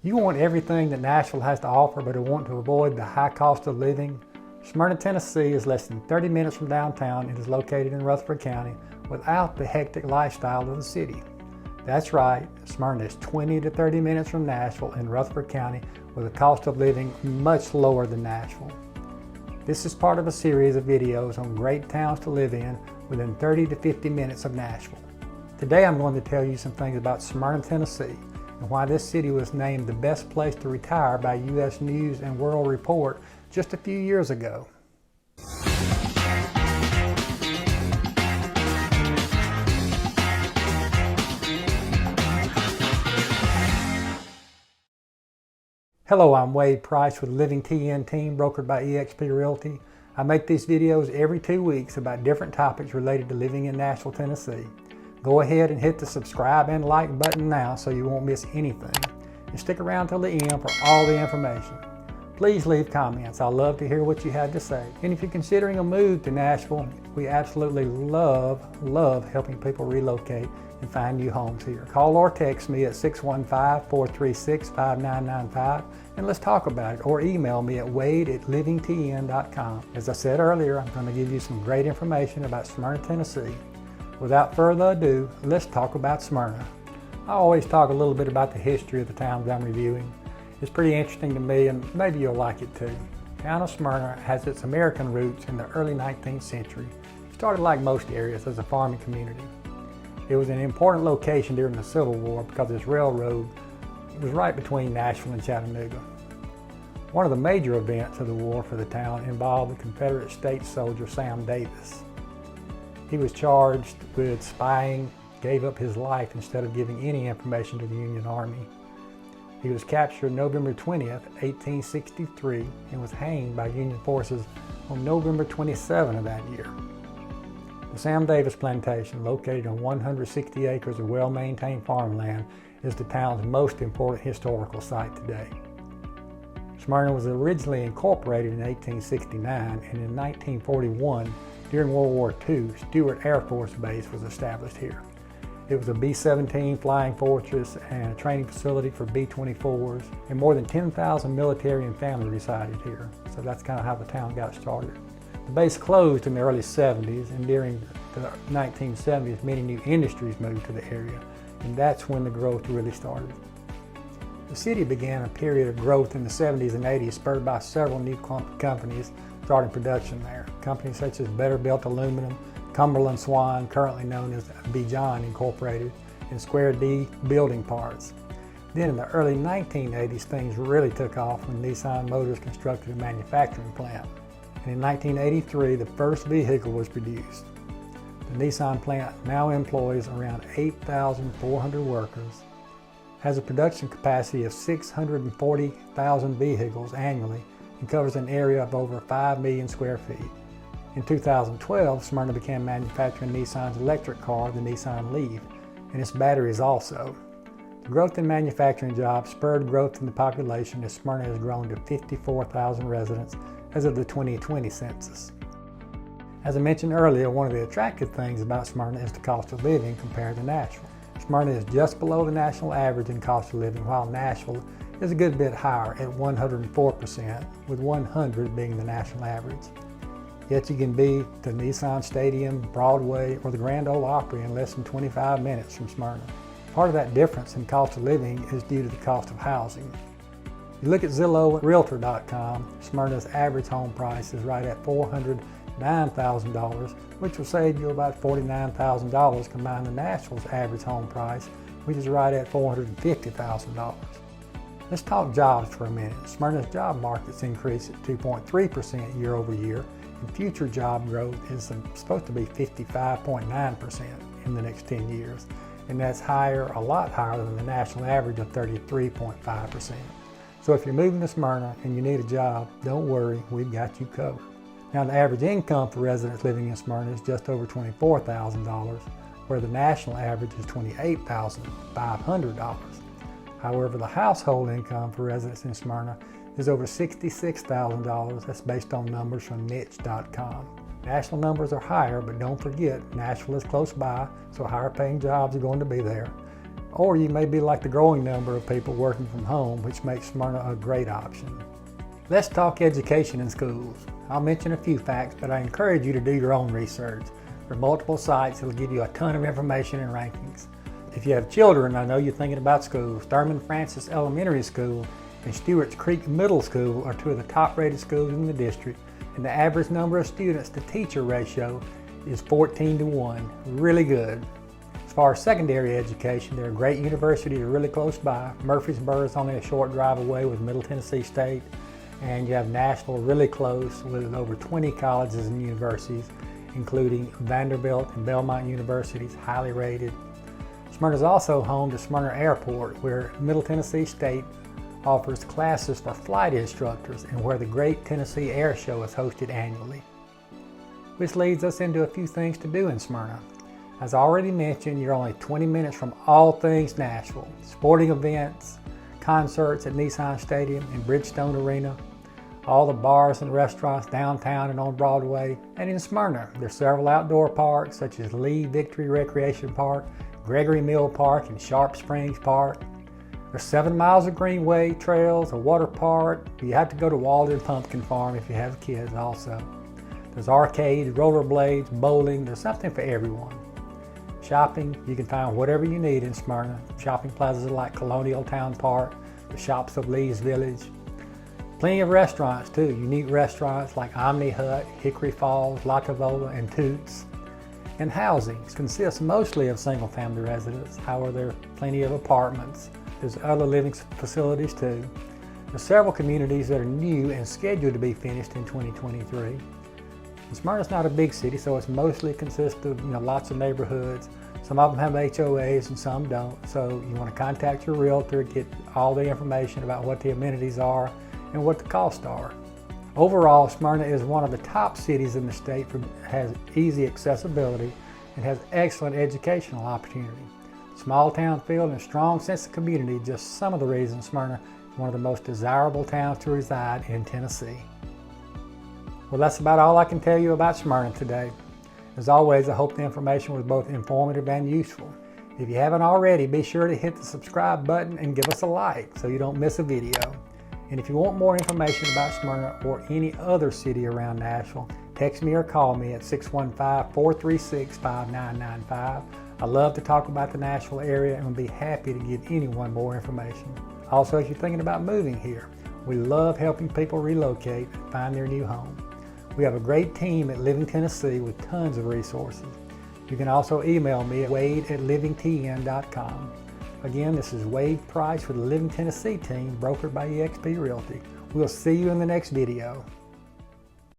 You want everything that Nashville has to offer, but want to avoid the high cost of living? Smyrna, Tennessee is less than 30 minutes from downtown and is located in Rutherford County without the hectic lifestyle of the city. That's right, Smyrna is 20 to 30 minutes from Nashville in Rutherford County with a cost of living much lower than Nashville. This is part of a series of videos on great towns to live in within 30 to 50 minutes of Nashville. Today I'm going to tell you some things about Smyrna, Tennessee, and why this city was named the best place to retire by U.S. News and World Report just a few years ago. Hello, I'm Wade Price with Living TN Team, brokered by eXp Realty. I make these videos every 2 weeks about different topics related to living in Nashville, Tennessee. Go ahead and hit the subscribe and like button now so you won't miss anything. And stick around till the end for all the information. Please leave comments. I love to hear what you had to say. And if you're considering a move to Nashville, we absolutely love helping people relocate and find new homes here. Call or text me at 615-436-5995 and let's talk about it, or email me at wade@livingtn.com. As I said earlier, I'm going to give you some great information about Smyrna, Tennessee. Without further ado, let's talk about Smyrna. I always talk a little bit about the history of the towns I'm reviewing. It's pretty interesting to me, and maybe you'll like it too. The town of Smyrna has its American roots in the early 19th century. It started, like most areas, as a farming community. It was an important location during the Civil War because its railroad was right between Nashville and Chattanooga. One of the major events of the war for the town involved the Confederate state soldier Sam Davis. He was charged with spying, gave up his life instead of giving any information to the Union Army. He was captured November 20th, 1863, and was hanged by Union forces on November 27 of that year. The Sam Davis Plantation, located on 160 acres of well-maintained farmland, is the town's most important historical site today. Smyrna was originally incorporated in 1869, and in 1941, during World War II, Stewart Air Force Base was established here. It was a B-17 flying fortress and a training facility for B-24s, and more than 10,000 military and family resided here. So that's kind of how the town got started. The base closed in the early 70s, and during the 1970s, many new industries moved to the area, and that's when the growth really started. The city began a period of growth in the 70s and 80s, spurred by several new companies starting production there. Companies such as Better Built Aluminum, Cumberland Swan, currently known as B. John Incorporated, and Square D Building Parts. Then in the early 1980s, things really took off when Nissan Motors constructed a manufacturing plant. And in 1983, the first vehicle was produced. The Nissan plant now employs around 8,400 workers, has a production capacity of 640,000 vehicles annually, and covers an area of over 5 million square feet. In 2012, Smyrna began manufacturing Nissan's electric car, the Nissan Leaf, and its batteries also. The growth in manufacturing jobs spurred growth in the population as Smyrna has grown to 54,000 residents as of the 2020 census. As I mentioned earlier, one of the attractive things about Smyrna is the cost of living compared to Nashville. Smyrna is just below the national average in cost of living, while Nashville is a good bit higher at 104%, with 100 being the national average. Yet you can be to Nissan Stadium, Broadway, or the Grand Ole Opry in less than 25 minutes from Smyrna. Part of that difference in cost of living is due to the cost of housing. You look at Zillow and Realtor.com, Smyrna's average home price is right at $409,000, which will save you about $49,000 combined with Nashville's average home price, which is right at $450,000. Let's talk jobs for a minute. Smyrna's job market's increased at 2.3% year over year, and future job growth is supposed to be 55.9% in the next 10 years. And that's higher, a lot higher than the national average of 33.5%. So if you're moving to Smyrna and you need a job, don't worry, we've got you covered. Now, the average income for residents living in Smyrna is just over $24,000, where the national average is $28,500. However, the household income for residents in Smyrna is over $66,000. That's based on numbers from niche.com. National numbers are higher, but don't forget, Nashville is close by, so higher paying jobs are going to be there. Or you may be like the growing number of people working from home, which makes Smyrna a great option. Let's talk education in schools. I'll mention a few facts, but I encourage you to do your own research. There are multiple sites that will give you a ton of information and rankings. If you have children, I know you're thinking about schools. Thurman Francis Elementary School and Stewart's Creek Middle School are two of the top rated schools in the district, and the average number of students to teacher ratio is 14:1. Really good. As far as secondary education, there are great universities really close by. Murfreesboro is only a short drive away with Middle Tennessee State, and you have Nashville really close with over 20 colleges and universities, including Vanderbilt and Belmont universities, highly rated. Smyrna is also home to Smyrna Airport, where Middle Tennessee State offers classes for flight instructors and where the Great Tennessee Air Show is hosted annually. Which leads us into a few things to do in Smyrna. As already mentioned, you're only 20 minutes from all things Nashville. Sporting events, concerts at Nissan Stadium and Bridgestone Arena, all the bars and restaurants downtown and on Broadway. And in Smyrna, there's several outdoor parks such as Lee Victory Recreation Park, Gregory Mill Park, and Sharp Springs Park. There's 7 miles of greenway trails, a water park. You have to go to Walden Pumpkin Farm if you have kids also. There's arcades, rollerblades, bowling. There's something for everyone. Shopping, you can find whatever you need in Smyrna. Shopping plazas like Colonial Town Park, the shops of Lee's Village. Plenty of restaurants too, unique restaurants like Omni Hut, Hickory Falls, La Tavola, and Toots. And housing consists mostly of single-family residents. However, there are plenty of apartments. There's other living facilities too. There's several communities that are new and scheduled to be finished in 2023. And Smyrna's not a big city, so it's mostly consists of lots of neighborhoods. Some of them have HOAs and some don't. So you want to contact your realtor, get all the information about what the amenities are and what the costs are. Overall, Smyrna is one of the top cities in the state, has easy accessibility and has excellent educational opportunity. Small town feel and a strong sense of community, just some of the reasons Smyrna is one of the most desirable towns to reside in Tennessee. Well, that's about all I can tell you about Smyrna today. As always, I hope the information was both informative and useful. If you haven't already, be sure to hit the subscribe button and give us a like so you don't miss a video. And if you want more information about Smyrna or any other city around Nashville, text me or call me at 615-436-5995. I love to talk about the Nashville area and would be happy to give anyone more information. Also, if you're thinking about moving here, we love helping people relocate and find their new home. We have a great team at Living Tennessee with tons of resources. You can also email me at wade@livingtn.com. Again, this is Wade Price with the Living Tennessee team, brokered by eXp Realty. We'll see you in the next video.